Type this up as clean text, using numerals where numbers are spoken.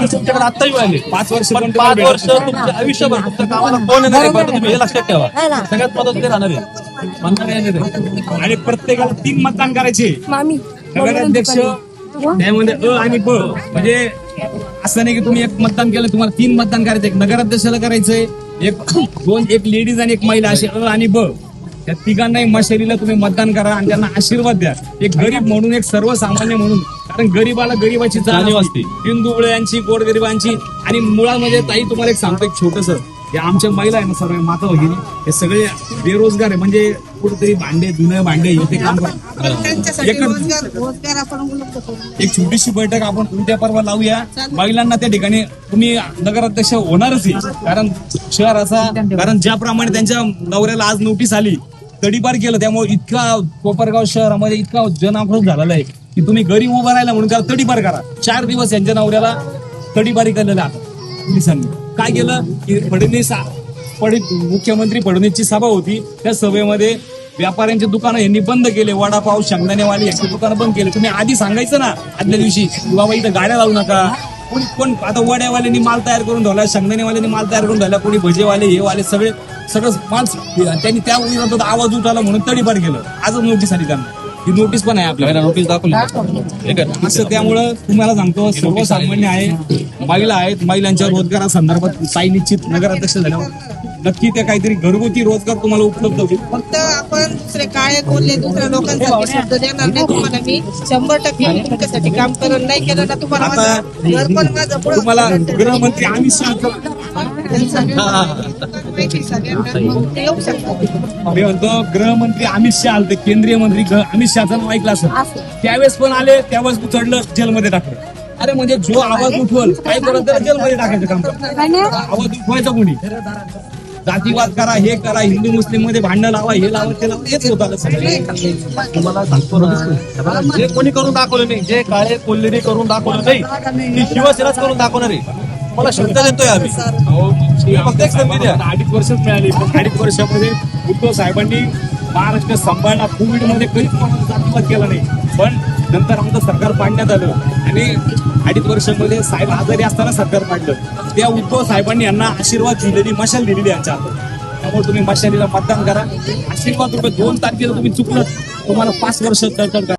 माणूस तुमच्याकडे आत्ताही आले 5 वर्ष पण 5 वर्ष तुमच्या आयुष्यभर तुमच्या कामाला कोण येणार आहे बरं, तुम्ही हे लक्षात ठेवा. सगळ्यात महत्त्वाचं ते राहणार आहे म्हणणार येणार आहे. आणि प्रत्येकाला 3 मतदान करायचे. मामी नगराध्यक्ष त्यामध्ये अ आणि ब म्हणजे असं नाही की तुम्ही एक मतदान केलं तुम्हाला 3 मतदान करायचं. एक नगराध्यक्षाला करायचंय, एक लेडीज आणि एक महिला असे अ आणि ब त्या तिघांनाही मशालीला तुम्ही मतदान करा आणि त्यांना आशीर्वाद द्या. एक गरीब म्हणून, एक सर्वसामान्य म्हणून, कारण गरीबाला गरीबाची जाणीव असते, हिंदुळ्यांची, गोरगरिबांची. आणि मुळामध्ये ताई तुम्हाला एक सांगतो, एक छोटस, हे आमच्या महिला आहे ना सर्व माता भगिनी, हे सगळे बेरोजगार आहे. म्हणजे कुठेतरी भांडे धुणं भांडे हे ते काम करतात. एक छोटीशी बैठक आपण उद्या परवा लावूया. महिलांना त्या ठिकाणी तुम्ही नगराध्यक्ष होणारच आहे. कारण ज्याप्रमाणे त्यांच्या नवऱ्याला आज नोटीस आली, तडीपार केलं, त्यामुळे इतका कोपरगाव शहरामध्ये इतका जनाक्रोश झालेला आहे की तुम्ही घरी उभा राहिला म्हणून त्याला तडीपार करा. 4 दिवस यांच्या नवऱ्याला तडीपारी केलेलं आहे पोलिसांनी. काय केलं की मुख्यमंत्री फडणवीसची सभा होती, त्या सभेमध्ये व्यापाऱ्यांची दुकानं यांनी बंद केले. वडापाव, शेंगदाणेवाले यांची दुकानं बंद केले. तुम्ही आधी सांगायचं ना आदल्या दिवशी की बाबा इथं गाड्या लावू नका. कोण आता वड्यावाल्यांनी माल तयार करून ठेवला, शेंगदाणेवाल्यांनी माल तयार करून ठेवला, कोणी भजेवाले हे वाले सगळं माल त्यांनी त्या विरोधात आवाज उठवला म्हणून तडीपार केलं. आजच नोटीस आली त्यांना. ही नोटीस पण आहे आपल्याला, नोटीस दाखवली असं. त्यामुळं तुम्हाला सांगतो सर्वसामान्य आहे, महिला आहेत, महिलांच्या रोजगारासंदर्भात ताई निश्चित नगराध्यक्ष झाल्यावर नक्की ते काहीतरी घरगुती रोजगार तुम्हाला उपलब्ध होईल. फक्त आपण दुसरे काळे बोलले दुसऱ्या लोकांसाठी शब्द देणार नाही तुम्हाला. मी 100% तुमच्यासाठी काम करून नाही केलं ना तुम्हाला घर पण माझं पुढं तुम्हाला गृहमंत्री अमित शहा येऊ शकतो. मी म्हणतो गृहमंत्री अमित शहा आले, केंद्रीय मंत्री अमित शहाचं नाव ऐकलं असं. त्यावेळेस पण आले, त्यावेळेस उचडलं, जेलमध्ये टाकलं. अरे म्हणजे जो आवाज उठवल काय करत त्याला जेलमध्ये टाकायचं काम करत. आवाज उठवायचा कोणी, जातीवाद करा, हे करा, हिंदू मुस्लिम मध्ये भांडणं लावा, हे लावा, ते लावा, हेच होत आलं सगळं. तुम्हाला सांगतो ना, जे कोणी करून दाखवलं नाही, जे काळे कोल्हेरी करून दाखवलं नाही, ती शिवसेनाच करून दाखवणार आहे. मला शब्द देतोय आम्ही. फक्त एक संधी द्या. 2.5 वर्ष मिळाली, पण 2.5 वर्षामध्ये उद्धव साहेबांनी महाराष्ट्र सांभाळला. कोविडमध्ये कधीच कोणाला जातीवाद केला नाही. पण नंतर आमचं सरकार पाडण्यात आलं आणि 2.5 वर्षामध्ये साहेब आजारी असताना सरकार पाडलं. त्या उद्धव साहेबांनी यांना आशीर्वाद दिलेली, मशाल दिलेली यांच्या हातात. त्यामुळे तुम्ही मशालीला मतदान करा. आशीर्वाद रुपये 2 तारखेला तुम्ही चुकलं, तुम्हाला 5 वर्ष तडतड करा.